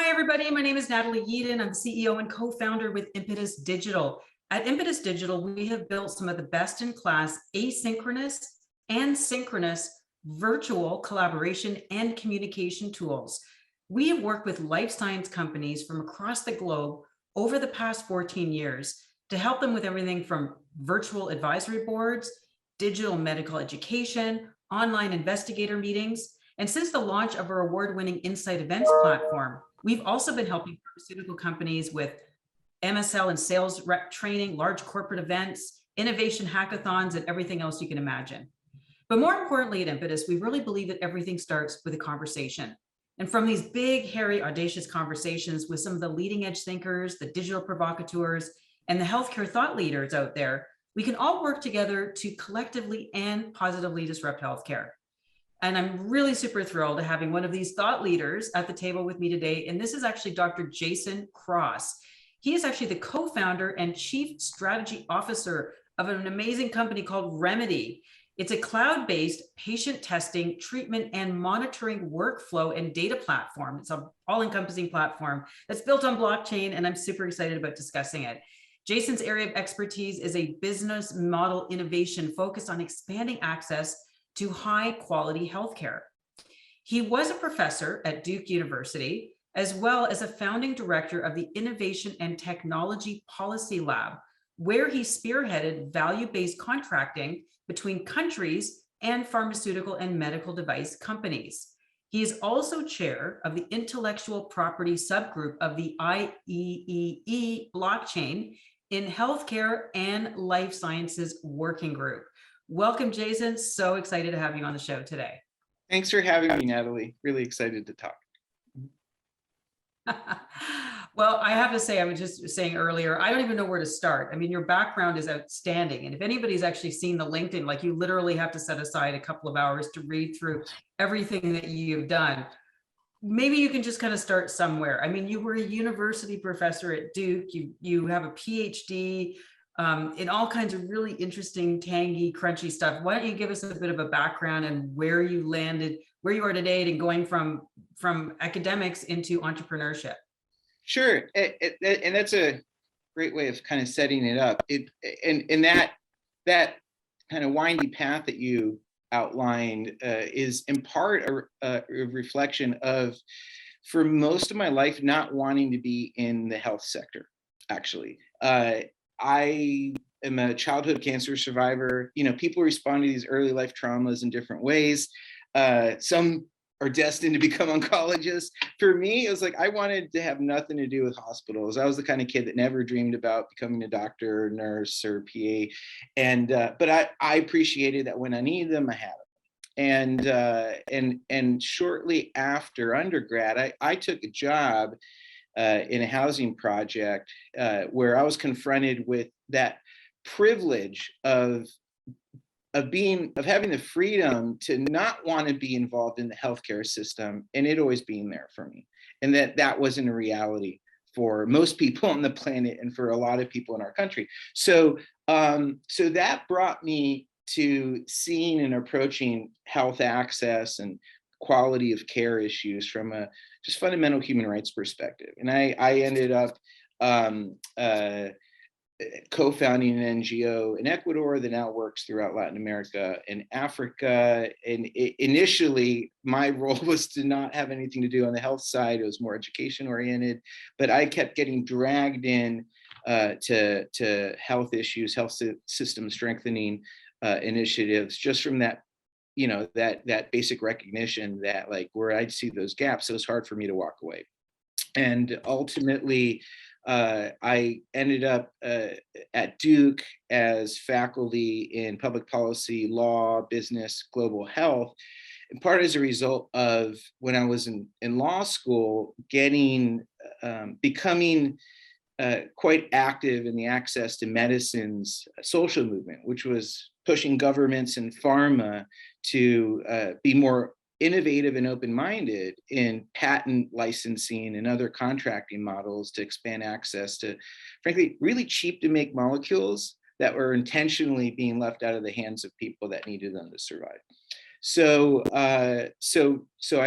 Hi, everybody. My name is Natalie Yeadon. I'm CEO and co-founder with Impetus Digital. At Impetus Digital, we have built some of the best-in-class asynchronous and synchronous virtual collaboration and communication tools. We have worked with life science companies from across the globe over the past 14 years to help them with everything from virtual advisory boards, digital medical education, online investigator meetings. And since the launch of our award-winning Insight Events platform, we've also been helping pharmaceutical companies with MSL and sales rep training, large corporate events, innovation hackathons, and everything else you can imagine. But more importantly at Impetus, we really believe that everything starts with a conversation. And from these big, hairy, audacious conversations with some of the leading edge thinkers, the digital provocateurs, and the healthcare thought leaders out there, we can all work together to collectively and positively disrupt healthcare. And I'm really super thrilled to having one of these thought leaders at the table with me today. And this is actually Dr. Jason Cross. He is actually the co-founder and chief strategy officer of an amazing company called Rymedi. It's a cloud-based patient testing, treatment, and monitoring workflow and data platform. It's an all-encompassing platform that's built on blockchain, and I'm super excited about discussing it. Jason's area of expertise is a business model innovation focused on expanding access to high quality healthcare. He was a professor at Duke University, as well as a founding director of the Innovation and Technology Policy Lab, where he spearheaded value-based contracting between countries and pharmaceutical and medical device companies. He is also chair of the intellectual property subgroup of the IEEE blockchain in healthcare and life sciences working group. Welcome, Jason. So excited to have you on the show today. Thanks for having me, Natalie. Really excited to talk. Well, I have to say, I was just saying earlier, I don't even know where to start. I mean, your background is outstanding. And if anybody's actually seen the LinkedIn, like you literally have to set aside a couple of hours to read through everything that you've done. Maybe you can just kind of start somewhere. I mean, you were a university professor at Duke. You have a PhD in all kinds of really interesting, tangy, crunchy stuff. Why don't you give us a bit of a background and where you landed, where you are today, and going from academics into entrepreneurship? Sure, and that's a great way of kind of setting it up. And that kind of windy path that you outlined is in part a reflection of, for most of my life, not wanting to be in the health sector. Actually, I am a childhood cancer survivor. You know, people respond to these early life traumas in different ways. Some are destined to become oncologists. For me, it was like I wanted to have nothing to do with hospitals. I was the kind of kid that never dreamed about becoming a doctor, or nurse, or PA. And but I appreciated that when I needed them, I had them. And shortly after undergrad, I took a job in a housing project where I was confronted with that privilege of having the freedom to not want to be involved in the healthcare system, and it always being there for me, and that wasn't a reality for most people on the planet and for a lot of people in our country. So that brought me to seeing and approaching health access and quality of care issues from a just fundamental human rights perspective. And I ended up co-founding an NGO in Ecuador that now works throughout Latin America and Africa. And initially, my role was to not have anything to do on the health side. It was more education oriented, but I kept getting dragged in to health issues, health system strengthening initiatives, just from that, you know, that basic recognition that, like, where I'd see those gaps, it was hard for me to walk away. And ultimately, I ended up at Duke as faculty in public policy, law, business, global health, in part as a result of when I was in law school, becoming quite active in the access to medicines social movement, which was pushing governments and pharma to be more innovative and open-minded in patent licensing and other contracting models to expand access to, frankly, really cheap to make molecules that were intentionally being left out of the hands of people that needed them to survive. So I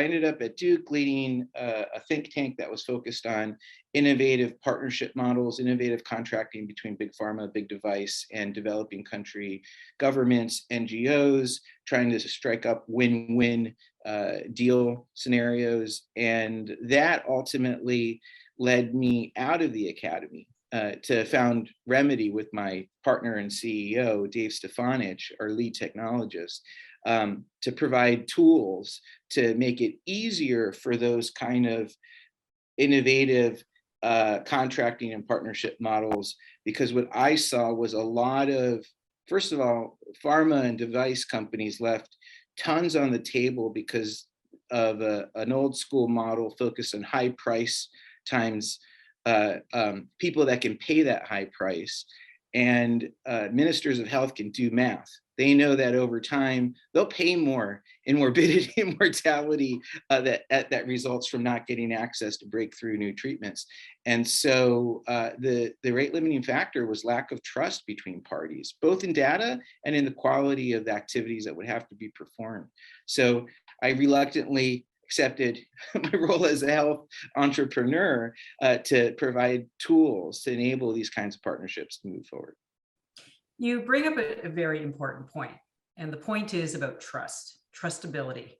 ended up at Duke leading a think tank that was focused on innovative partnership models, innovative contracting between big pharma, big device, and developing country governments, NGOs, trying to strike up win-win deal scenarios. And that ultimately led me out of the academy to found Rymedi with my partner and CEO, Dave Stefanich, our lead technologist, to provide tools to make it easier for those kind of innovative contracting and partnership models. Because what I saw was a lot of, first of all, pharma and device companies left tons on the table because of an old school model focused on high price times people that can pay that high price. And ministers of health can do math. They know that over time, they'll pay more in morbidity and mortality that results from not getting access to breakthrough new treatments. And so the rate limiting factor was lack of trust between parties, both in data and in the quality of the activities that would have to be performed. So I reluctantly accepted my role as a health entrepreneur to provide tools to enable these kinds of partnerships to move forward. You bring up a very important point, and the point is about trust, trustability.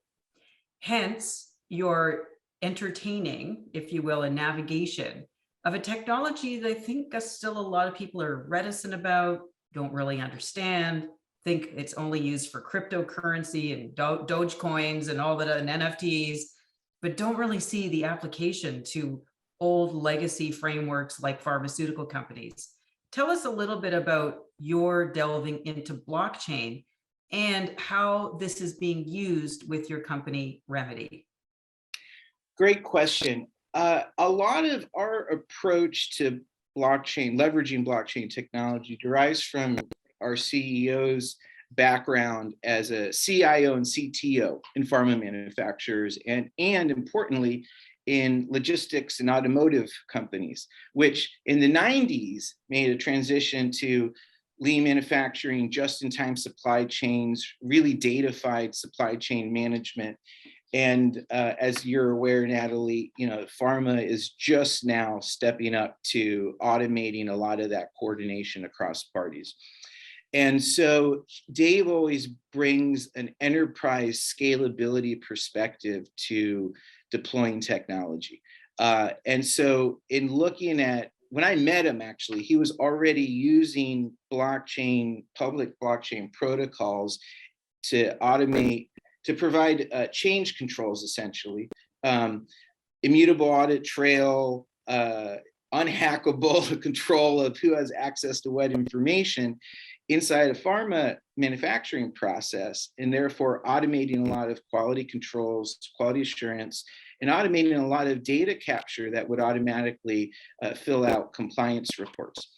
Hence, you're entertaining, if you will, a navigation of a technology that I think still a lot of people are reticent about, don't really understand, think it's only used for cryptocurrency and Dogecoins and all that and NFTs, but don't really see the application to old legacy frameworks like pharmaceutical companies. Tell us a little bit about your delving into blockchain and how this is being used with your company, Rymedi. Great question. A lot of our approach to blockchain, leveraging blockchain technology, derives from our CEO's background as a CIO and CTO in pharma manufacturers, and importantly, in logistics and automotive companies, which in the 90s made a transition to lean manufacturing, just-in-time supply chains, really datafied supply chain management. And as you're aware, Natalie, pharma is just now stepping up to automating a lot of that coordination across parties. And so Dave always brings an enterprise scalability perspective to deploying technology. And so in looking at, when I met him, actually, he was already using blockchain, public blockchain protocols to automate, to provide change controls, essentially. Immutable audit trail, unhackable control of who has access to what information inside a pharma manufacturing process, and therefore automating a lot of quality controls, quality assurance, and automating a lot of data capture that would automatically fill out compliance reports.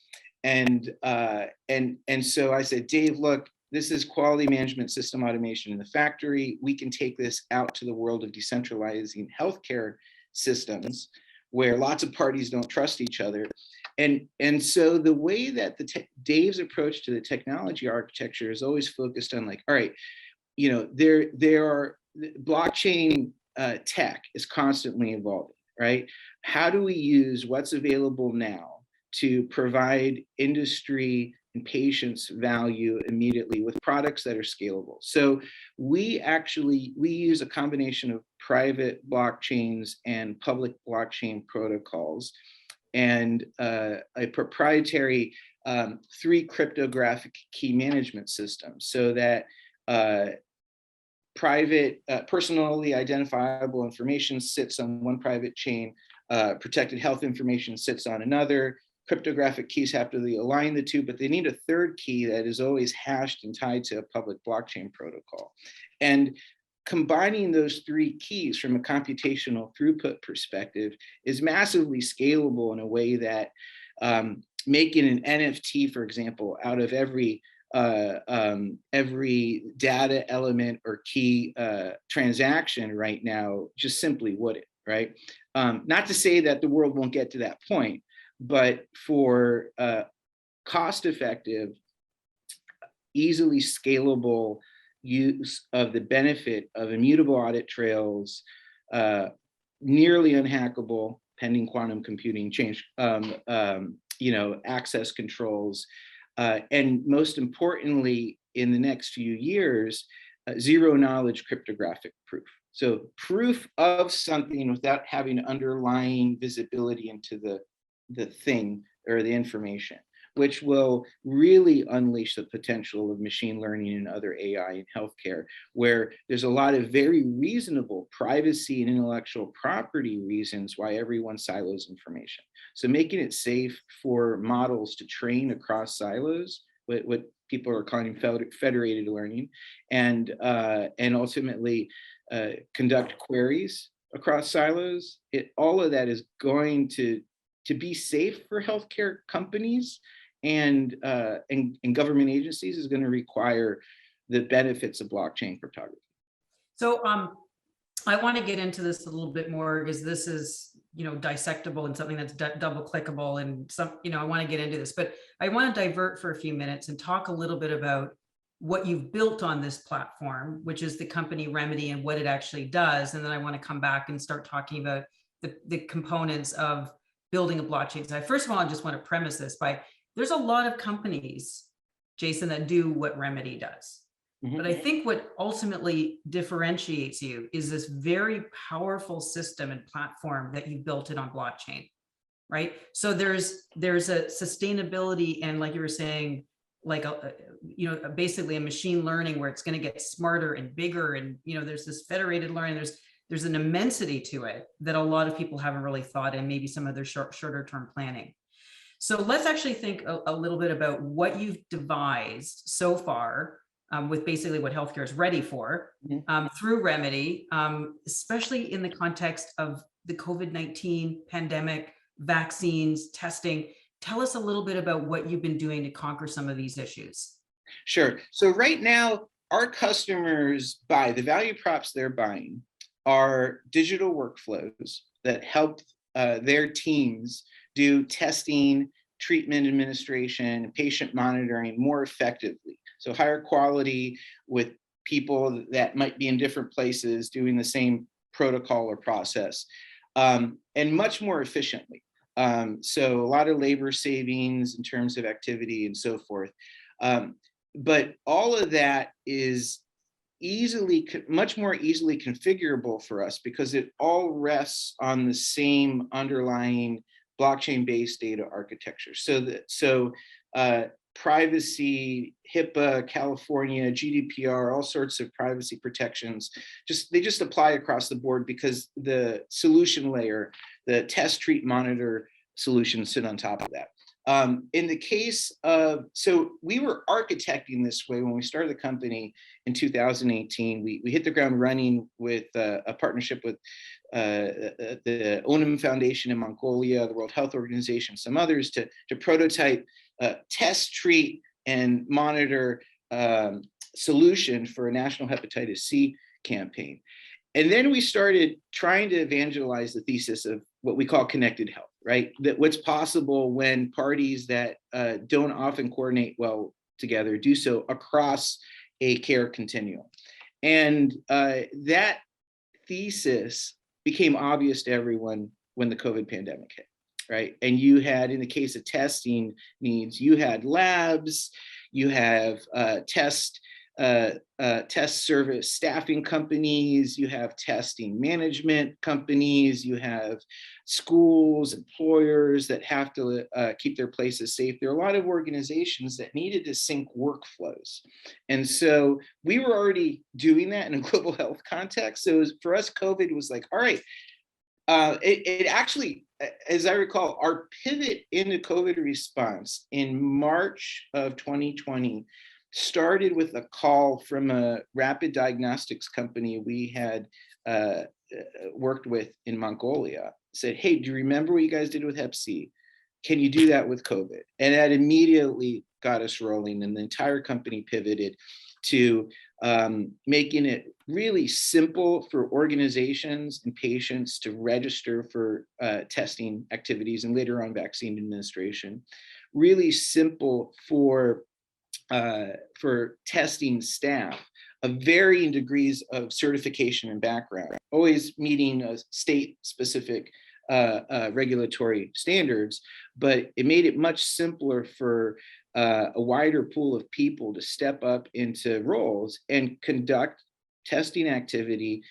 And so I said, Dave, look, this is quality management system automation in the factory. We can take this out to the world of decentralizing healthcare systems where lots of parties don't trust each other. And so the way that Dave's approach to the technology architecture is always focused on, like, all right, there are blockchain tech is constantly evolving, right? How do we use what's available now to provide industry and patients value immediately with products that are scalable? So we use a combination of private blockchains and public blockchain protocols, and a proprietary 3 cryptographic key management system, so that private, personally identifiable information sits on one private chain, protected health information sits on another. Cryptographic keys have to align the two, but they need a third key that is always hashed and tied to a public blockchain protocol. And combining those 3 keys from a computational throughput perspective is massively scalable in a way that making an NFT, for example, out of every data element or key transaction right now just simply wouldn't, right? Not to say that the world won't get to that point, but for cost-effective, easily scalable use of the benefit of immutable audit trails, nearly unhackable, pending quantum computing change, access controls, and most importantly, in the next few years, zero knowledge cryptographic proof. So proof of something without having underlying visibility into the thing or the information, which will really unleash the potential of machine learning and other AI in healthcare, where there's a lot of very reasonable privacy and intellectual property reasons why everyone silos information. So making it safe for models to train across silos, what people are calling federated learning, and ultimately conduct queries across silos. All of that is going to be safe for healthcare companies and government agencies, is going to require the benefits of blockchain cryptography. So I want to get into this a little bit more, because this is, dissectable and something that's double clickable, and I want to get into this, but I want to divert for a few minutes and talk a little bit about what you've built on this platform, which is the company Rymedi, and what it actually does. And then I want to come back and start talking about the components of building a blockchain. So first of all, I just want to premise this by, there's a lot of companies, Jason, that do what Rymedi does. Mm-hmm. But I think what ultimately differentiates you is this very powerful system and platform that you built it on blockchain, right? So there's a sustainability, and like you were saying, like basically a machine learning where it's going to get smarter and bigger, and there's this federated learning. There's an immensity to it that a lot of people haven't really thought in, maybe some of their shorter term planning. So let's actually think a little bit about what you've devised so far, with basically what healthcare is ready for, through Rymedi, especially in the context of the COVID-19 pandemic, vaccines, testing. Tell us a little bit about what you've been doing to conquer some of these issues. Sure. So right now, our customers buy, the value props they're buying are digital workflows that help their teams do testing, treatment administration, patient monitoring more effectively. So higher quality with people that might be in different places doing the same protocol or process, and much more efficiently. So a lot of labor savings in terms of activity and so forth. But all of that is much more easily configurable for us, because it all rests on the same underlying blockchain-based data architecture. So privacy, HIPAA, California, GDPR, all sorts of privacy protections, they just apply across the board, because the solution layer, the test, treat, monitor solutions sit on top of that. In the case of, so we were architecting this way when we started the company in 2018. We hit the ground running with a partnership with the Onam Foundation in Mongolia, the World Health Organization, some others, to prototype test, treat, and monitor solution for a national hepatitis C campaign. And then we started trying to evangelize the thesis of what we call connected health, right? That what's possible when parties that don't often coordinate well together do so across a care continuum. And that thesis became obvious to everyone when the COVID pandemic hit, right? And you had, in the case of testing needs, you had labs, you have test service staffing companies, you have testing management companies, you have schools, employers that have to keep their places safe. There are a lot of organizations that needed to sync workflows. And so we were already doing that in a global health context. So for us, COVID was like, all right, it actually, as I recall, our pivot into COVID response in March of 2020 started with a call from a rapid diagnostics company we had worked with in Mongolia. Said, hey, do you remember what you guys did with Hep C? Can you do that with COVID? And that immediately got us rolling, and the entire company pivoted to making it really simple for organizations and patients to register for testing activities and later on vaccine administration. Really simple for testing staff of varying degrees of certification and background, always meeting state-specific regulatory standards, but it made it much simpler for a wider pool of people to step up into roles and conduct testing activity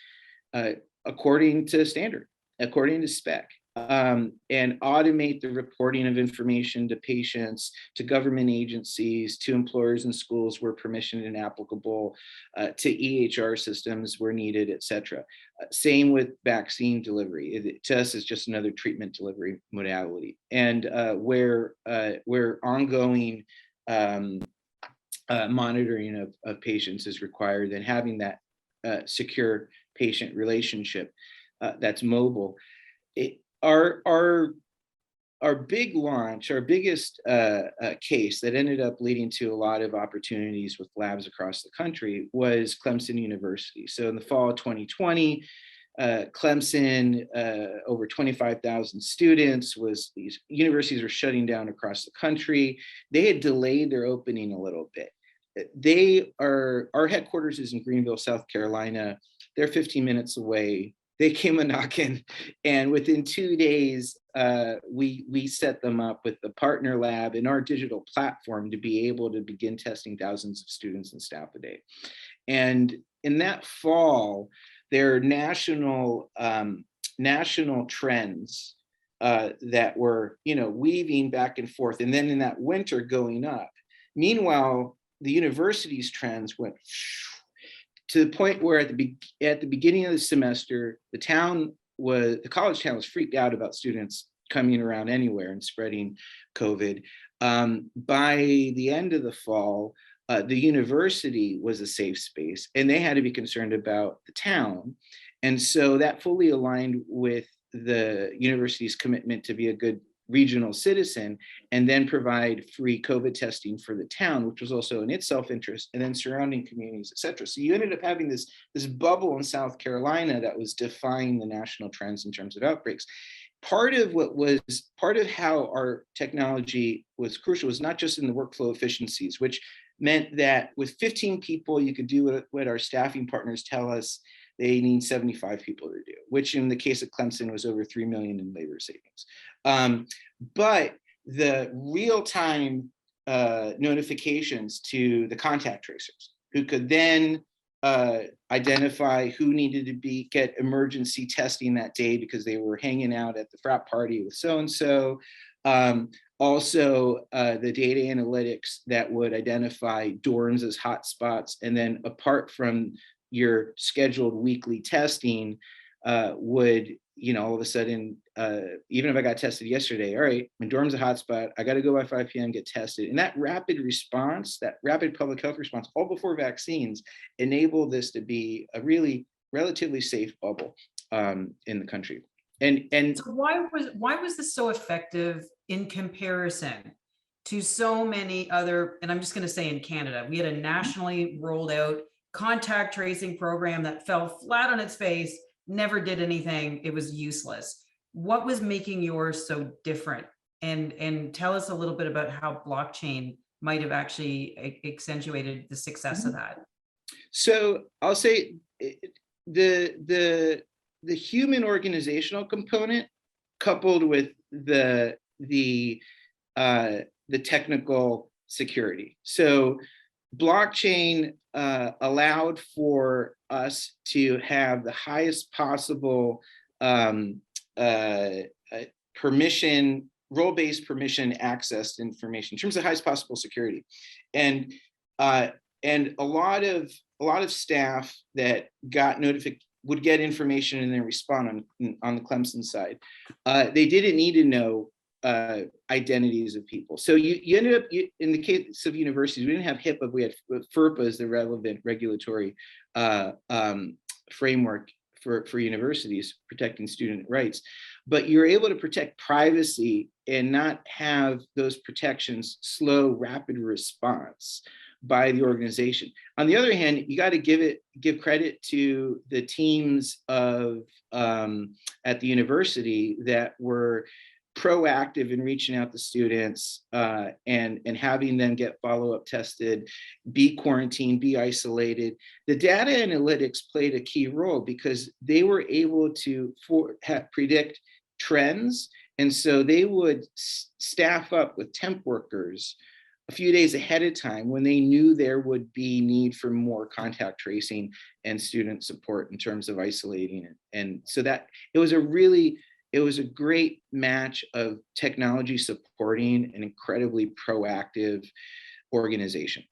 according to standard, according to spec, and automate the reporting of information to patients, to government agencies, to employers and schools where permission and applicable, to EHR systems where needed, et cetera. Same with vaccine delivery. To us, it's just another treatment delivery modality. And where ongoing monitoring of patients is required, and having that secure patient relationship that's mobile. Our big launch, our biggest case that ended up leading to a lot of opportunities with labs across the country was Clemson University. So in the fall of 2020, Clemson, over 25,000 students, these universities were shutting down across the country. They had delayed their opening a little bit. Our headquarters is in Greenville, South Carolina. They're 15 minutes away. They came a knocking, and within 2 days, we set them up with the partner lab and our digital platform to be able to begin testing thousands of students and staff a day. And in that fall, there are national trends that were, weaving back and forth, and then in that winter going up. Meanwhile, the university's trends went to the point where at the beginning of the semester, the college town was freaked out about students coming around anywhere and spreading COVID. By the end of the fall, the university was a safe space, and they had to be concerned about the town. And so that fully aligned with the university's commitment to be a good regional citizen, and then provide free COVID testing for the town, which was also in its self-interest, and then surrounding communities, et cetera. So you ended up having this bubble in South Carolina that was defying the national trends in terms of outbreaks. Part of how our technology was crucial was not just in the workflow efficiencies, which meant that with 15 people, you could do what our staffing partners tell us they need 75 people to do, which in the case of Clemson was over 3 million in labor savings. But the real-time notifications to the contact tracers, who could then identify who needed to get emergency testing that day because they were hanging out at the frat party with so-and-so. Also, the data analytics that would identify dorms as hotspots, and then apart from your scheduled weekly testing, would, all of a sudden, even if I got tested yesterday, all right, my dorm's a hotspot, I got to go by 5 p.m. get tested. And that rapid response, that rapid public health response, all before vaccines, enabled this to be a really relatively safe bubble in the country. And so why was this so effective in comparison to so many other, and I'm just going to say in Canada, we had a nationally rolled out contact tracing program that fell flat on its face, never did anything. It was useless. What was making yours so different? And tell us a little bit about how blockchain might have actually accentuated the success of that. So I'll say the human organizational component, coupled with the technical security. So blockchain allowed for us to have the highest possible permission, role-based permission access to information in terms of highest possible security, and a lot of staff that got would get information and then respond on the Clemson side. They didn't need to know identities of people. So you ended up, in the case of universities, we didn't have HIPAA, we had FERPA as the relevant regulatory framework for universities protecting student rights. But you're able to protect privacy and not have those protections slow rapid response by the organization. On the other hand, you got to give credit to the teams of at the university that were proactive in reaching out to students and having them get follow-up tested, be quarantined, be isolated. The data analytics played a key role because they were able to predict trends. And so they would staff up with temp workers a few days ahead of time when they knew there would be need for more contact tracing and student support in terms of isolating it. And so that it was a great match of technology supporting an incredibly proactive organization.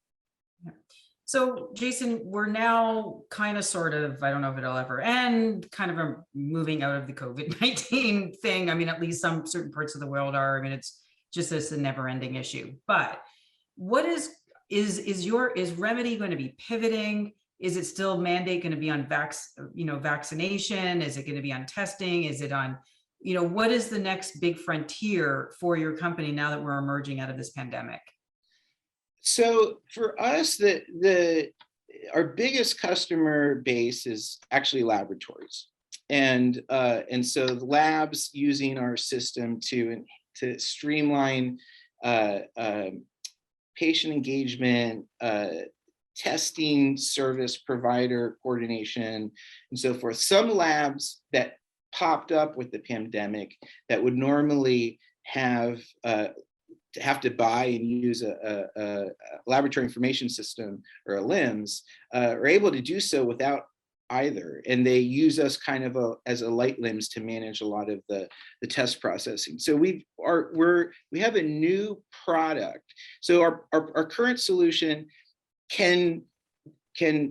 So Jason, we're now kind of sort of, I don't know if it'll ever end, kind of moving out of the COVID-19 thing. I mean, at least some certain parts of the world are. I mean, it's just this a never-ending issue. But what is Rymedi going to be pivoting? Is it still mandate going to be on vaccination? Is it going to be on testing? Is it on, what is the next big frontier for your company now that we're emerging out of this pandemic? So for us, our biggest customer base is actually laboratories, and so the labs using our system to streamline patient engagement, testing, service provider coordination, and so forth. Some labs that popped up with the pandemic that would normally have to buy and use a laboratory information system or a LIMS are able to do so without either, and they use us kind of as a light LIMS to manage a lot of the test processing. So we have a new product. So our current solution can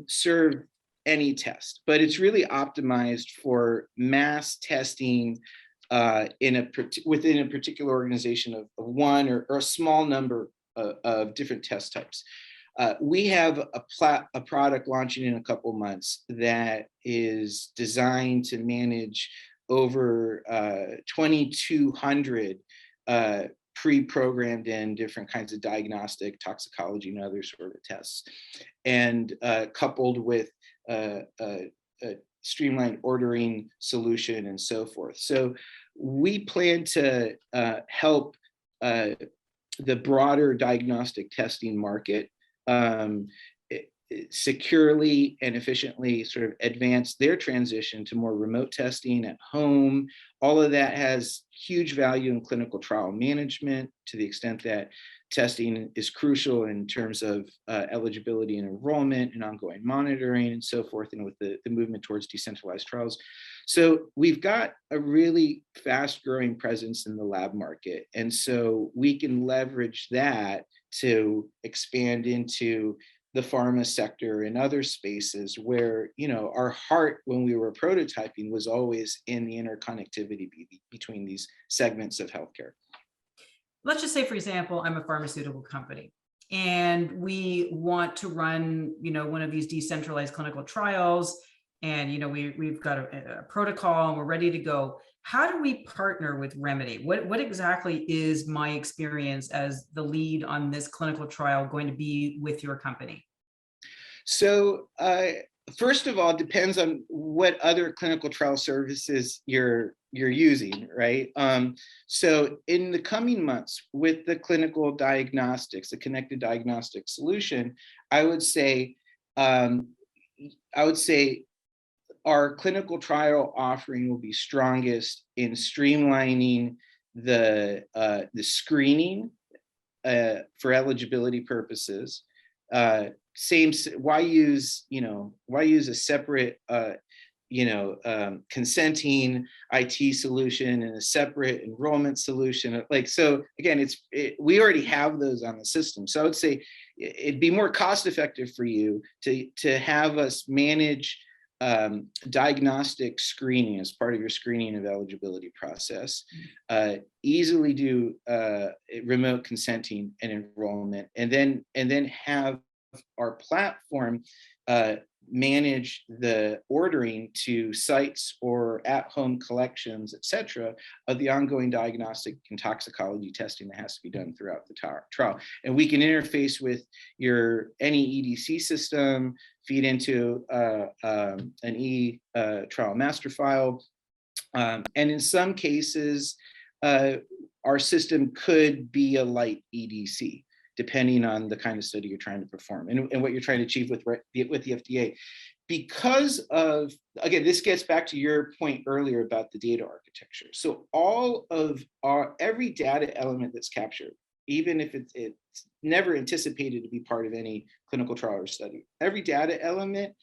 serve any test, but it's really optimized for mass testing within a particular organization of one or a small number of different test types. We have a product launching in a couple months that is designed to manage over 2,200 pre-programmed in different kinds of diagnostic, toxicology, and other sort of tests, and coupled with a streamlined ordering solution and so forth. So we plan to help the broader diagnostic testing market securely and efficiently sort of advance their transition to more remote testing at home. All of that has huge value in clinical trial management to the extent that testing is crucial in terms of eligibility and enrollment and ongoing monitoring and so forth, and with the movement towards decentralized trials. So we've got a really fast growing presence in the lab market. And so we can leverage that to expand into the pharma sector and other spaces where, our heart when we were prototyping was always in the interconnectivity between these segments of healthcare. Let's just say, for example, I'm a pharmaceutical company and we want to run, one of these decentralized clinical trials, and, we've got a protocol and we're ready to go. How do we partner with Rymedi? What exactly is my experience as the lead on this clinical trial going to be with your company? So first of all, it depends on what other clinical trial services you're using, right? So in the coming months with the clinical diagnostics, the connected diagnostic solution, I would say our clinical trial offering will be strongest in streamlining the screening for eligibility purposes. Why use a separate consenting IT solution and a separate enrollment solution? So again, we already have those on the system. So I would say it'd be more cost effective for you to have us manage diagnostic screening as part of your screening of eligibility process, easily do remote consenting and enrollment, and then have our platform manage the ordering to sites or at-home collections, et cetera, of the ongoing diagnostic and toxicology testing that has to be done throughout the trial. And we can interface with any EDC system, feed into an trial master file. And in some cases, our system could be a light EDC, depending on the kind of study you're trying to perform and what you're trying to achieve with the FDA. Because of, again, this gets back to your point earlier about the data architecture. So every data element that's captured, even if it's never anticipated to be part of any clinical trial or study, every data element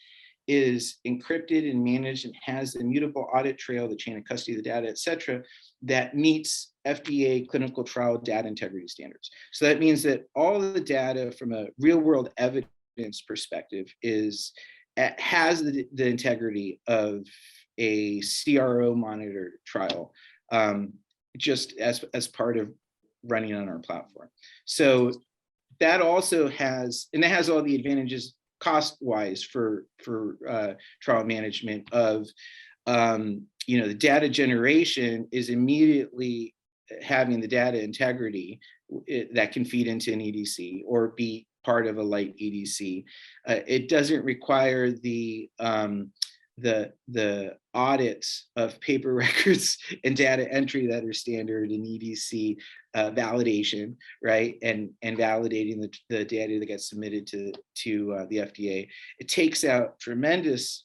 is encrypted and managed and has a immutable audit trail, the chain of custody of the data, et cetera, that meets FDA clinical trial data integrity standards. So that means that all of the data from a real world evidence perspective has the integrity of a CRO monitored trial, just as part of running on our platform. So that also has, and it has all the advantages cost-wise for trial management of, the data generation is immediately having the data integrity that can feed into an EDC or be part of a light EDC. It doesn't require the audits of paper records and data entry that are standard in EDC validation, right? And validating the data that gets submitted to the FDA. It takes out tremendous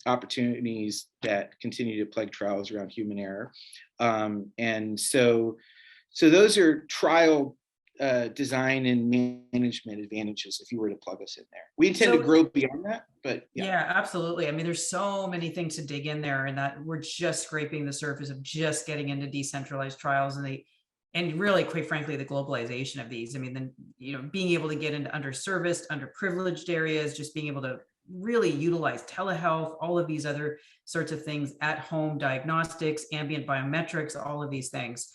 opportunities that continue to plague trials around human error. And so those are trial design and management advantages if you were to plug us in there. We intend to grow beyond that, but yeah, absolutely. I mean, there's so many things to dig in there, and that we're just scraping the surface of just getting into decentralized trials and really, quite frankly, the globalization of these. I mean, then, being able to get into underserviced, underprivileged areas, just being able to really utilize telehealth, all of these other sorts of things, at home diagnostics, ambient biometrics, all of these things.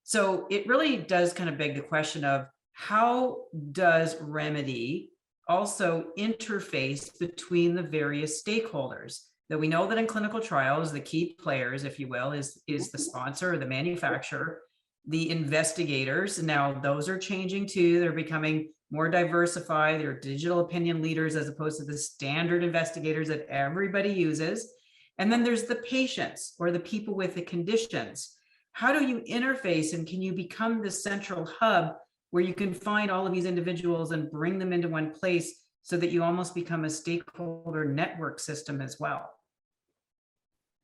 So it really does kind of beg the question of, how does Rymedi also interface between the various stakeholders? That we know that in clinical trials, the key players, if you will, is the sponsor or the manufacturer, the investigators. Now those are changing too. They're becoming more diversified. They're digital opinion leaders as opposed to the standard investigators that everybody uses. And then there's the patients or the people with the conditions. How do you interface, and can you become the central hub where you can find all of these individuals and bring them into one place so that you almost become a stakeholder network system as well?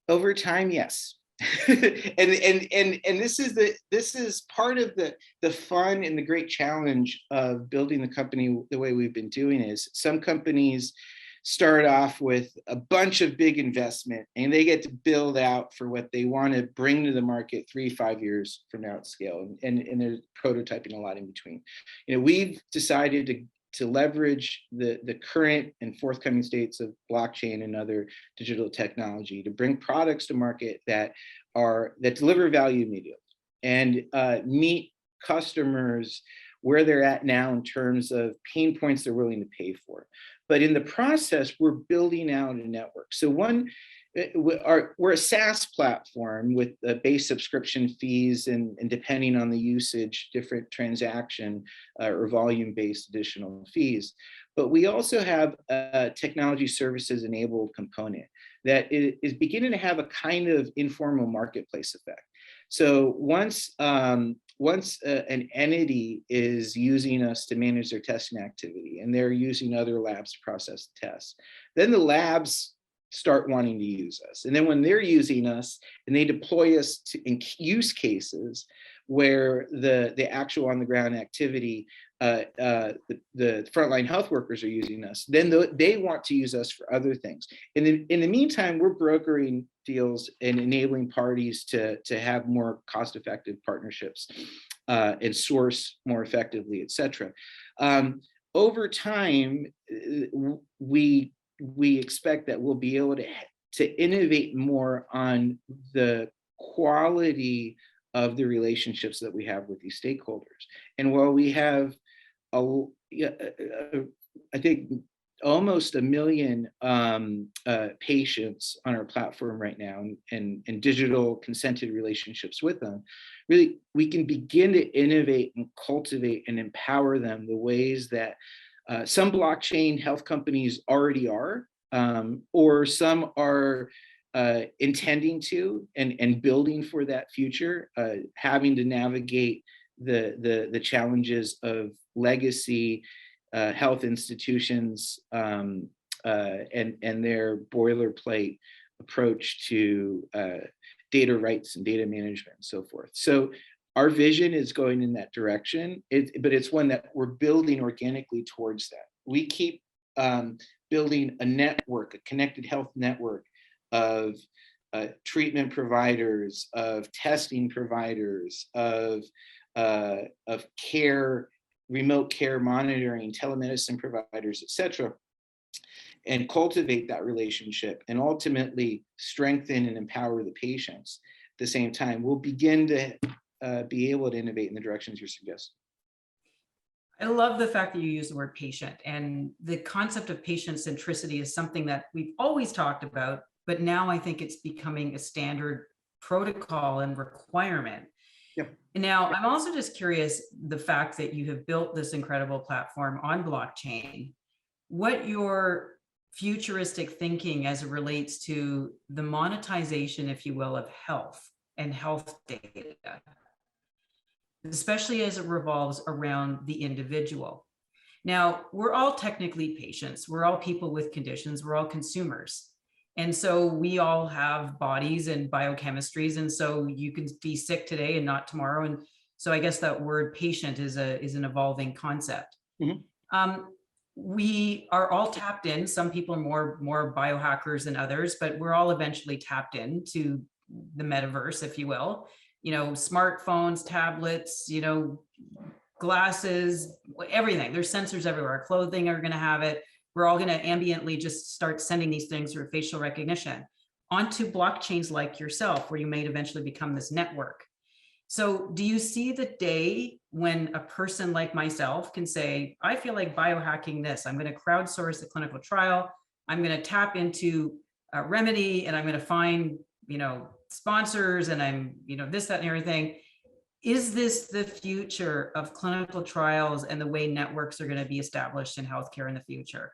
Over time, yes. and this is part of the fun and the great challenge of building the company the way we've been doing. Is some companies start off with a bunch of big investment and they get to build out for what they want to bring to the market 3-5 years from now at scale, and there's prototyping a lot in between. We've decided to leverage the current and forthcoming states of blockchain and other digital technology to bring products to market that deliver value immediately and meet customers where they're at now in terms of pain points they're willing to pay for. But in the process, we're building out a network. So we're a SaaS platform with base subscription fees and depending on the usage, different transaction or volume-based additional fees. But we also have a technology services enabled component that is beginning to have a kind of informal marketplace effect. So once an entity is using us to manage their testing activity and they're using other labs to process the tests, then the labs start wanting to use us. And then when they're using us and they deploy us in use cases where the actual on the ground activity, the frontline health workers are using us, then they want to use us for other things. In the meantime, we're brokering deals and enabling parties to have more cost-effective partnerships and source more effectively, et cetera. Over time, we expect that we'll be able to innovate more on the quality of the relationships that we have with these stakeholders. And while we have, I think, almost 1 million patients on our platform right now and digital consented relationships with them, really, we can begin to innovate and cultivate and empower them the ways that some blockchain health companies already are, or some are intending to and building for that future, having to navigate the challenges of legacy health institutions and their boilerplate approach to data rights and data management and so forth. So our vision is going in that direction, but it's one that we're building organically towards that. We keep building a network, a connected health network of treatment providers, of testing providers, of care, remote care monitoring, telemedicine providers, et cetera, and cultivate that relationship and ultimately strengthen and empower the patients. At the same time, we'll begin to be able to innovate in the directions you're suggesting. I love the fact that you use the word patient, and the concept of patient centricity is something that we've always talked about, but now I think it's becoming a standard protocol and requirement. Yep. Now, I'm also just curious, the fact that you have built this incredible platform on blockchain, what your futuristic thinking as it relates to the monetization, if you will, of health and health data, especially as it revolves around the individual. Now, we're all technically patients. We're all people with conditions. We're all consumers. And so we all have bodies and biochemistries. And so you can be sick today and not tomorrow. And so I guess that word patient is an evolving concept. Mm-hmm. We are all tapped in. Some people are more biohackers than others, but we're all eventually tapped into the metaverse, if you will. You know, smartphones, tablets, you know, glasses, everything. There's sensors everywhere. Our clothing are going to have it. We're all going to ambiently just start sending these things through facial recognition onto blockchains like yourself, where you may eventually become this network. So do you see the day when a person like myself can say, I feel like biohacking this, I'm going to crowdsource a clinical trial, I'm going to tap into Rymedi, and I'm going to find, you know, sponsors, and I'm, you know, this, that, and everything. Is this the future of clinical trials and the way networks are going to be established in healthcare in the future?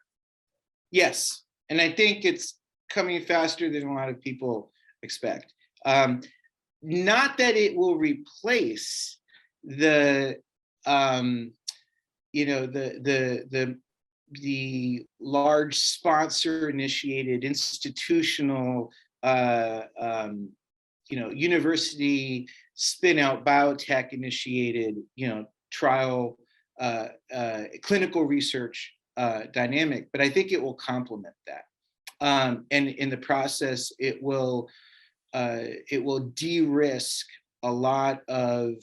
Yes. And I think it's coming faster than a lot of people expect. Not that it will replace the, you know, the large sponsor-initiated institutional, you know, university spin-out biotech initiated, you know, trial, clinical research dynamic, but I think it will complement that. And in the process, it will de-risk a lot of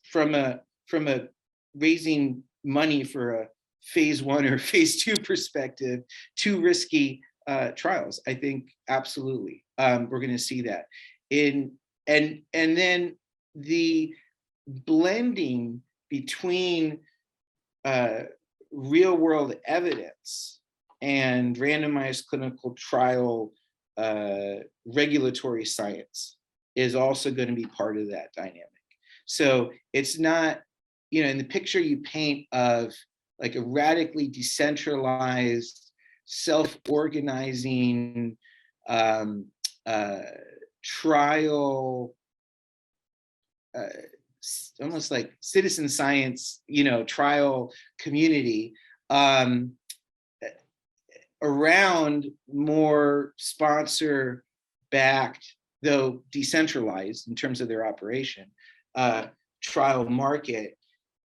from a raising money for a phase 1 or phase 2 perspective, too risky trials. I think absolutely we're going to see that and then the blending between real world evidence and randomized clinical trial regulatory science is also going to be part of that dynamic. So it's not, you know, in the picture you paint of like a radically decentralized, self-organizing trial, almost like citizen science, you know, trial community around more sponsor-backed, though decentralized in terms of their operation, trial market.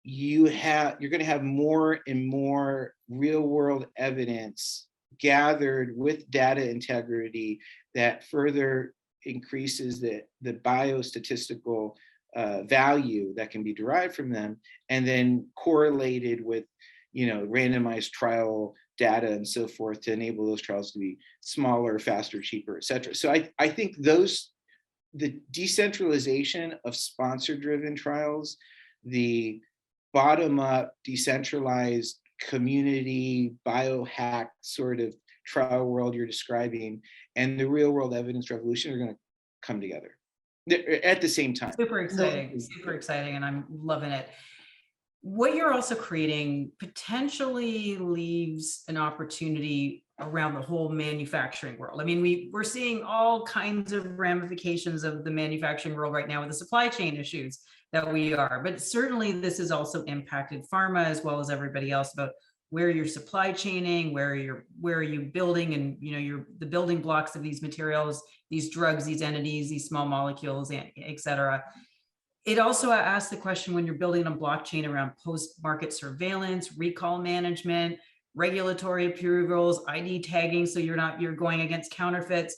You're going to have more and more real-world evidence gathered with data integrity that further increases the biostatistical value that can be derived from them, and then correlated with, you know, randomized trial data and so forth to enable those trials to be smaller, faster, cheaper, et cetera. So I think the decentralization of sponsor-driven trials, the bottom-up decentralized community biohack sort of trial world you're describing, and the real-world evidence revolution are going to come together at the same time. Super exciting, and I'm loving it. What you're also creating potentially leaves an opportunity around the whole manufacturing world. I mean, we're seeing all kinds of ramifications of the manufacturing world right now with the supply chain issues that we are, but certainly this has also impacted pharma as well as everybody else about where you're supply chaining, where are you building, and the building blocks of these materials, these drugs, these entities, these small molecules, et cetera. It also asks the question, when you're building a blockchain around post-market surveillance, recall management, regulatory approvals, ID tagging, so you're going against counterfeits.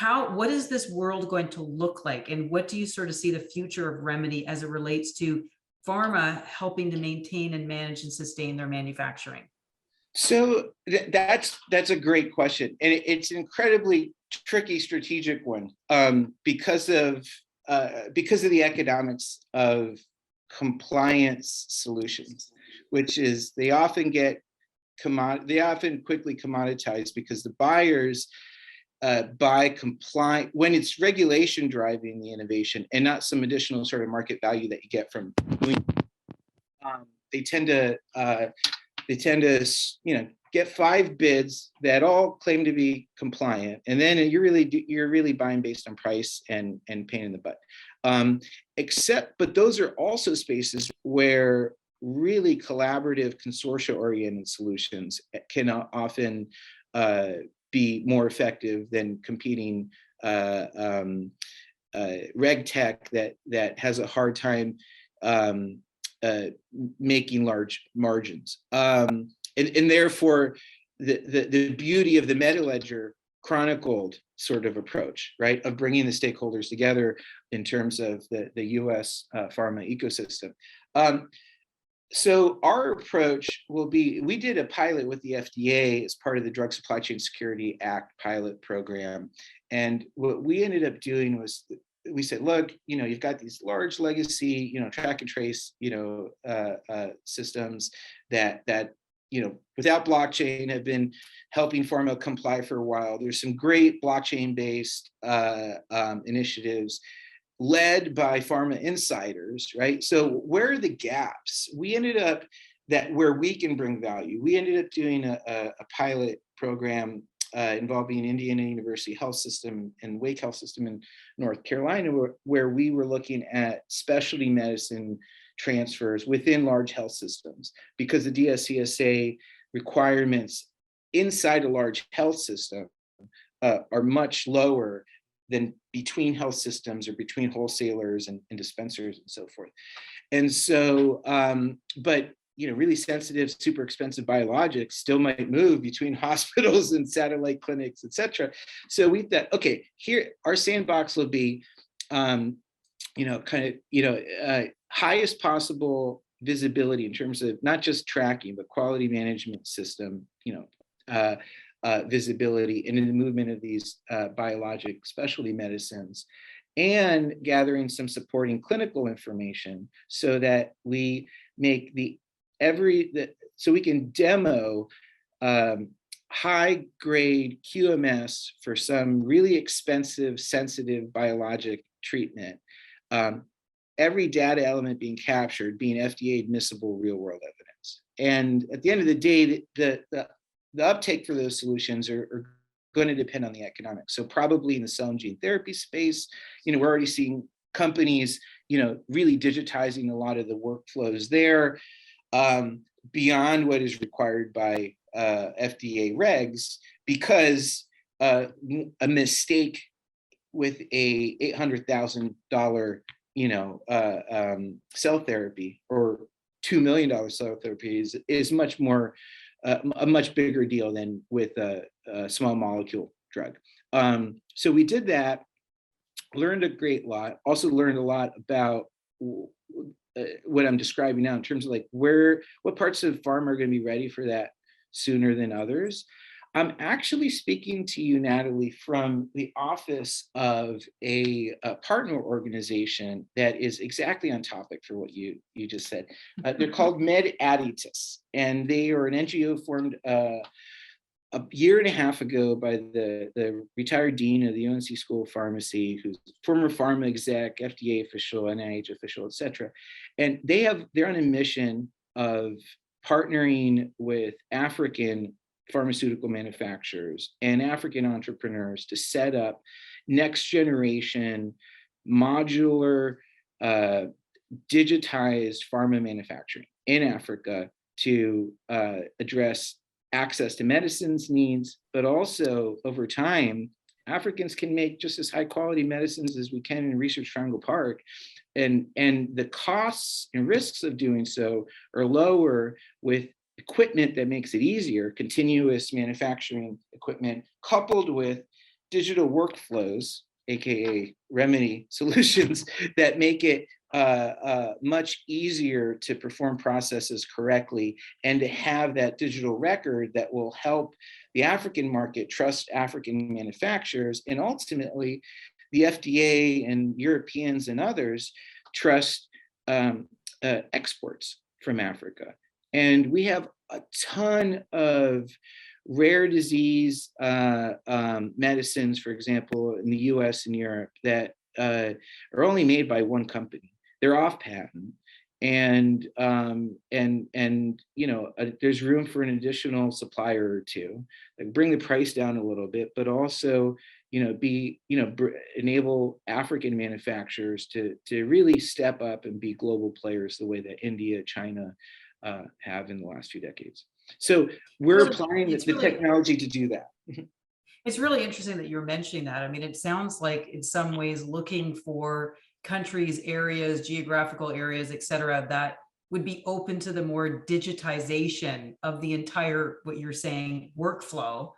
What is this world going to look like? And what do you sort of see the future of Rymedi as it relates to pharma helping to maintain and manage and sustain their manufacturing? So that's a great question, and it's an incredibly tricky strategic one, because of the economics of compliance solutions, which is they often quickly commoditize because the buyers buy compliant when it's regulation driving the innovation and not some additional sort of market value that you get from doing. They tend to get 5 bids that all claim to be compliant, and then you're really buying based on price and pain in the butt. But those are also spaces where really collaborative consortia oriented solutions can often be more effective than competing reg tech that has a hard time making large margins. And therefore, the beauty of the meta ledger chronicled sort of approach, right, of bringing the stakeholders together in terms of the US pharma ecosystem. So our approach will be, we did a pilot with the FDA as part of the Drug Supply Chain Security Act pilot program. And what we ended up doing was, we said, look, you've got these large legacy, track and trace, systems that without blockchain have been helping pharma comply for a while. There's some great blockchain-based initiatives led by pharma insiders, right? So where are the gaps? We ended up where we can bring value. We ended up doing a pilot program involving Indiana University Health System and Wake Health System in North Carolina, where we were looking at specialty medicine transfers within large health systems, because the DSCSA requirements inside a large health system are much lower than between health systems or between wholesalers and dispensers and so forth. And so, but really sensitive, super expensive biologics still might move between hospitals and satellite clinics, et cetera. So we thought, okay, here our sandbox will be, highest possible visibility in terms of not just tracking, but quality management system, visibility and in the movement of these biologic specialty medicines, and gathering some supporting clinical information so that we make so we can demo high grade QMS for some really expensive, sensitive biologic treatment. Every data element being captured being FDA admissible real world evidence. And at the end of the day, the uptake for those solutions are going to depend on the economics. So probably in the cell and gene therapy space, we're already seeing companies, really digitizing a lot of the workflows there, beyond what is required by FDA regs, because a mistake with a $800,000 cell therapy or $2 million cell therapy is much more a much bigger deal than with a small molecule drug. So we did that, learned a great lot, also learned a lot about what I'm describing now in terms of what parts of pharma are going to be ready for that sooner than others. I'm actually speaking to you, Natalie, from the office of a partner organization that is exactly on topic for what you just said. They're called Impetus, and they are an NGO formed a year and a half ago by the retired dean of the UNC School of Pharmacy, who's former pharma exec, FDA official, NIH official, et cetera. And they're on a mission of partnering with African pharmaceutical manufacturers and African entrepreneurs to set up next generation modular digitized pharma manufacturing in Africa to address access to medicines needs, but also over time, Africans can make just as high quality medicines as we can in Research Triangle Park. And the costs and risks of doing so are lower with equipment that makes it easier, continuous manufacturing equipment, coupled with digital workflows, aka Rymedi solutions that make it much easier to perform processes correctly and to have that digital record that will help the African market trust African manufacturers, and ultimately the FDA and Europeans and others trust exports from Africa. And we have a ton of rare disease medicines, for example, in the US and Europe that are only made by one company. They're off patent. And there's room for an additional supplier or two, like bring the price down a little bit, but also enable African manufacturers to really step up and be global players the way that India, China have in the last few decades. So we're applying the technology to do that. It's really interesting that you're mentioning that. I mean, it sounds like in some ways looking for countries, areas, geographical areas, et cetera, that would be open to the more digitization of the entire, what you're saying, workflow,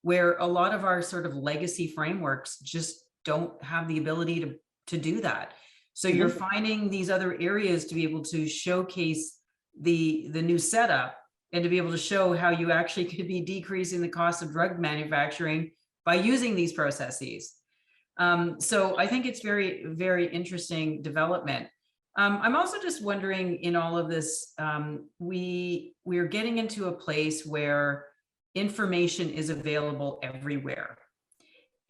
where a lot of our sort of legacy frameworks just don't have the ability to do that. So you're finding these other areas to be able to showcase the new setup and to be able to show how you actually could be decreasing the cost of drug manufacturing by using these processes. So I think it's very, very interesting development. I'm also just wondering, in all of this, we're getting into a place where information is available everywhere.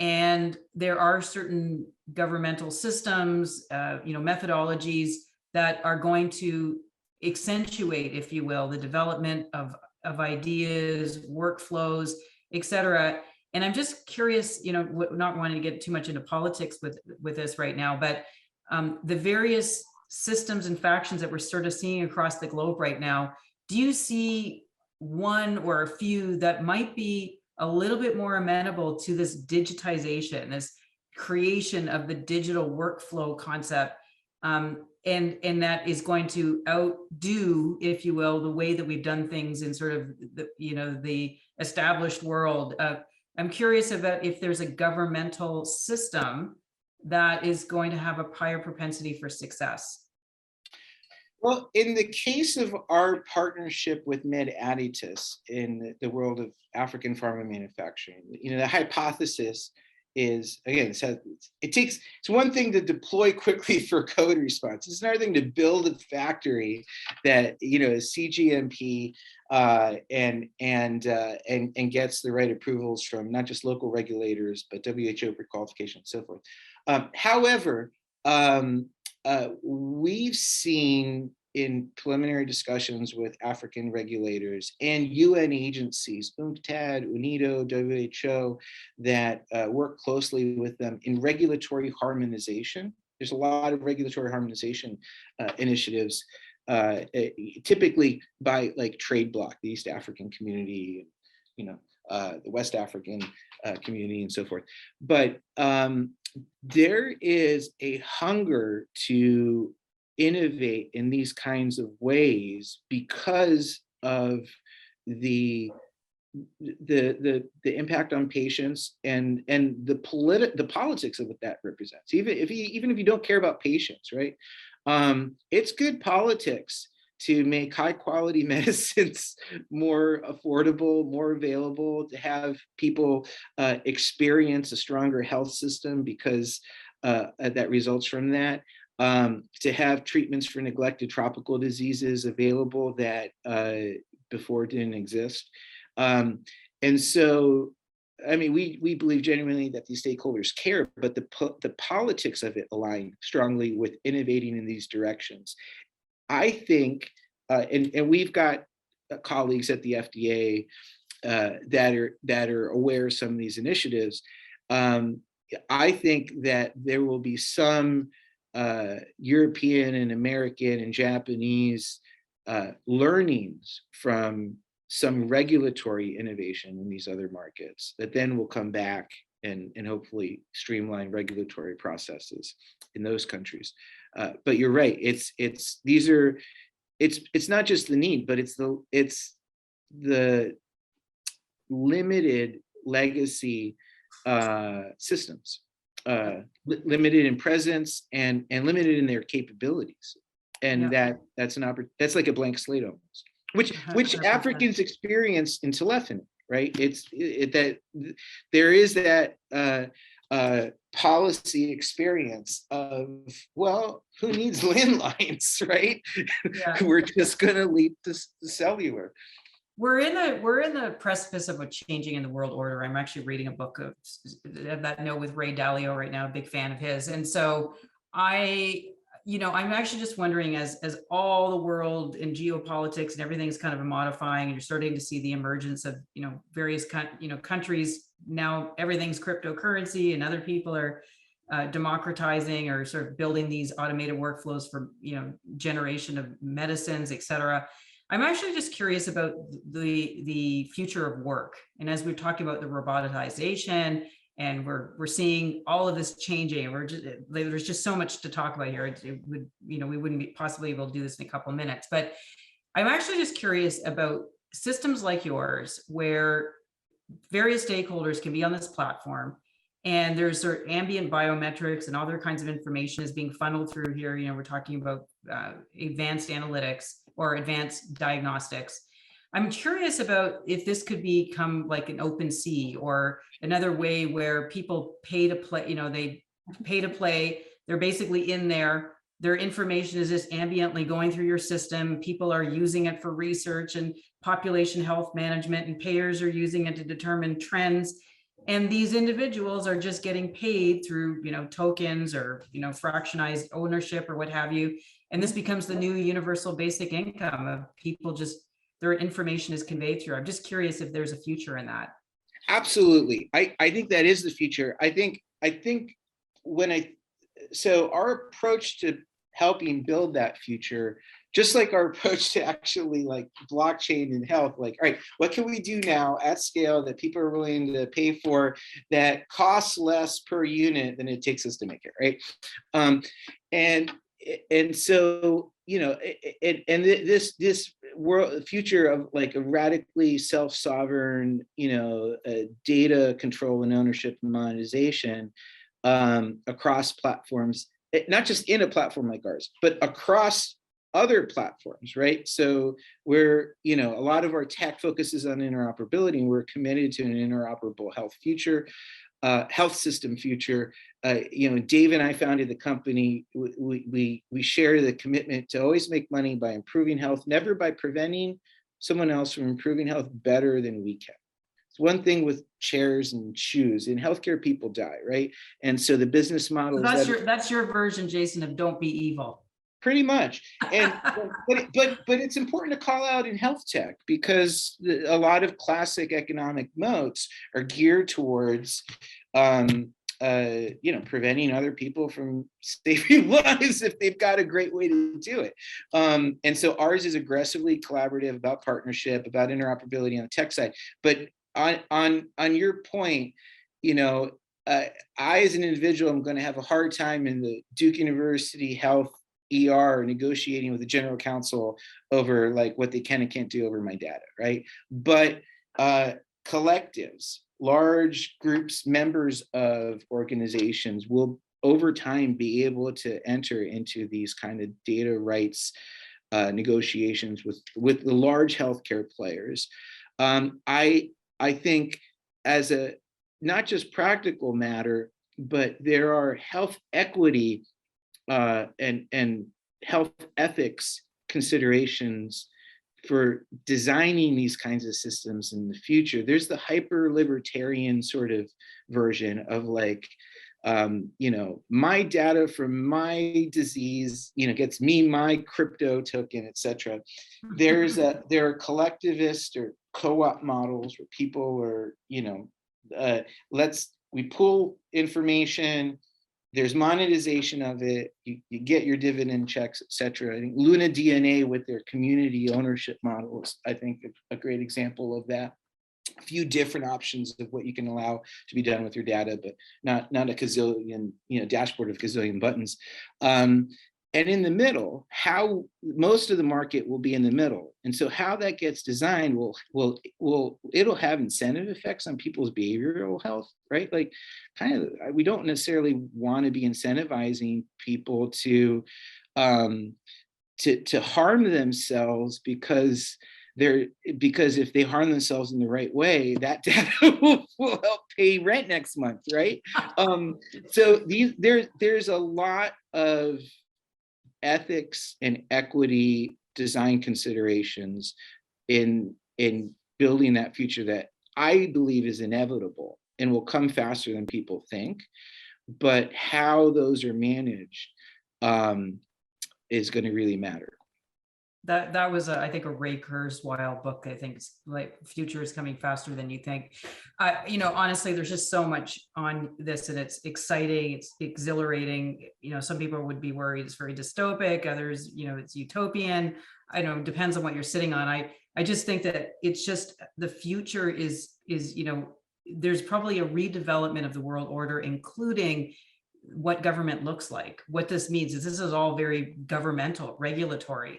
And there are certain governmental systems, methodologies that are going to accentuate, if you will, the development of ideas, workflows, et cetera. And I'm just curious, not wanting to get too much into politics with this right now, but the various systems and factions that we're sort of seeing across the globe right now, do you see one or a few that might be a little bit more amenable to this digitization, this creation of the digital workflow concept, and that is going to outdo, if you will, the way that we've done things in sort of the established world? I'm curious about if there's a governmental system that is going to have a higher propensity for success. Well, in the case of our partnership with Impetus in the world of African pharma manufacturing, the hypothesis is, again, it's one thing to deploy quickly for code response. It's another thing to build a factory that is CGMP and gets the right approvals from not just local regulators but WHO pre-qualification and so forth. However, we've seen in preliminary discussions with African regulators and UN agencies, UNCTAD, UNIDO, WHO, that work closely with them in regulatory harmonization. There's a lot of regulatory harmonization initiatives, typically by like trade bloc, the East African community, the West African community and so forth. But there is a hunger to innovate in these kinds of ways because of the impact on patients and the politics of what that represents. Even if you don't care about patients, right? It's good politics to make high quality medicines more affordable, more available, to have people experience a stronger health system because that results from that. To have treatments for neglected tropical diseases available that before didn't exist. And so, I mean, we believe genuinely that these stakeholders care, but the politics of it align strongly with innovating in these directions. I think, and we've got colleagues at the FDA that are aware of some of these initiatives. I think that there will be some European and American and Japanese learnings from some regulatory innovation in these other markets that then will come back and hopefully streamline regulatory processes in those countries. But you're right. It's not just the need, but it's the limited legacy systems, limited in presence and limited in their capabilities, and that's like a blank slate almost, which 100%. Africans experience in telephony, right? That there is that policy experience of, well, who needs landlines, right? Yeah. We're just going to leap to cellular. We're in the precipice of a changing in the world order. I'm actually reading a book of that note with Ray Dalio right now, a big fan of his. And so I'm actually just wondering, as all the world in geopolitics and everything's kind of modifying, and you're starting to see the emergence of, various countries. Now everything's cryptocurrency, and other people are democratizing or sort of building these automated workflows for, generation of medicines, et cetera. I'm actually just curious about the future of work. And as we're talking about the robotization, and we're seeing all of this changing, there's just so much to talk about here. It would, we wouldn't be possibly able to do this in a couple of minutes, but I'm actually just curious about systems like yours, where various stakeholders can be on this platform, and there's sort of ambient biometrics and other kinds of information is being funneled through here. We're talking about advanced analytics or advanced diagnostics. I'm curious about if this could become like an open sea, or another way where people pay to play, they pay to play. They're basically in there. Their information is just ambiently going through your system. People are using it for research and population health management, and payers are using it to determine trends. And these individuals are just getting paid through, tokens or, fractionized ownership or what have you. And this becomes the new universal basic income of people, just their information is conveyed through. I'm just curious if there's a future in that. Absolutely. I think that is the future. I think so our approach to helping build that future, just like our approach to actually like blockchain and health, like, all right, what can we do now at scale that people are willing to pay for, that costs less per unit than it takes us to make it, right? And so, this world future of like a radically self-sovereign, data control and ownership and monetization across platforms, not just in a platform like ours, but across other platforms, right? So we're, a lot of our tech focuses on interoperability, and we're committed to an interoperable health system future. Dave and I founded the company. We share the commitment to always make money by improving health, never by preventing someone else from improving health better than we can. It's one thing with chairs and shoes. In healthcare, people die, right? And so the business model That's your version, Jason, of don't be evil. Pretty much. And but it's important to call out in health tech, because a lot of classic economic moats are geared towards preventing other people from saving lives if they've got a great way to do it. And so ours is aggressively collaborative, about partnership, about interoperability on the tech side. But on your point, I as an individual am going to have a hard time in the Duke University Health ER negotiating with the general counsel over like what they can and can't do over my data, right? But collectives, large groups, members of organizations will over time be able to enter into these kind of data rights negotiations with the large healthcare players. I think as a not just practical matter, but there are health equity and health ethics considerations for designing these kinds of systems in the future. There's the hyper libertarian sort of version of like, my data from my disease, gets me my crypto token, etc. There are collectivist or co-op models where people are, we pull information, there's monetization of it, you get your dividend checks, et cetera. I think Luna DNA with their community ownership model is, I think, a great example of that. A few different options of what you can allow to be done with your data, but not a gazillion, dashboard of gazillion buttons. And in the middle, how most of the market will be in the middle. And so how that gets designed it'll have incentive effects on people's behavioral health, right? Like we don't necessarily want to be incentivizing people to harm themselves because if they harm themselves in the right way, that data will help pay rent next month, right? So there's a lot of ethics and equity design considerations in building that future that I believe is inevitable and will come faster than people think. But how those are managed is going to really matter. That was, I think, a Ray Kurzweil book. I think it's like future is coming faster than you think. Honestly, there's just so much on this, and it's exciting. It's exhilarating. Some people would be worried it's very dystopic. Others, it's utopian. I don't know, depends on what you're sitting on. I just think that it's just the future is there's probably a redevelopment of the world order, including what government looks like. What this means is this is all very governmental, regulatory,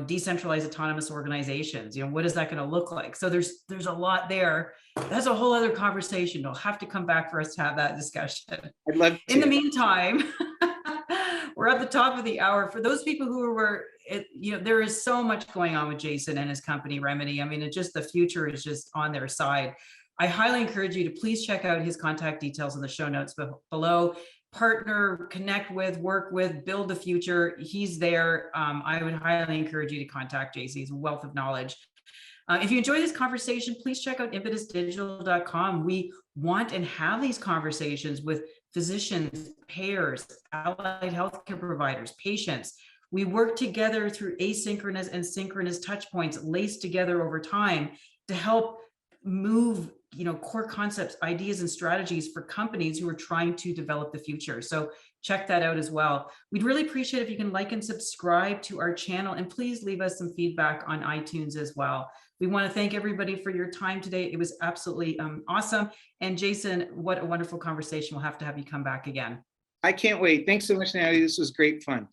decentralized autonomous organizations. What is that going to look like? So there's a lot there. That's a whole other conversation. You'll have to come back for us to have that discussion. I'd love to. In the meantime, we're at the top of the hour. For those people who were, there is so much going on with Jason and his company, Rymedi. I mean, the future is just on their side. I highly encourage you to please check out his contact details in the show notes below. Partner, connect with, work with, build the future. He's there. I would highly encourage you to contact JC. He's a wealth of knowledge. If you enjoy this conversation, please check out impetusdigital.com. We want and have these conversations with physicians, payers, allied healthcare providers, patients. We work together through asynchronous and synchronous touch points laced together over time to help move core concepts, ideas, and strategies for companies who are trying to develop the future. So check that out as well. We'd really appreciate if you can like and subscribe to our channel, and please leave us some feedback on iTunes as well. We want to thank everybody for your time today. It was absolutely awesome. And Jason, what a wonderful conversation. We'll have to have you come back again. I can't wait. Thanks so much, Natalie. This was great fun.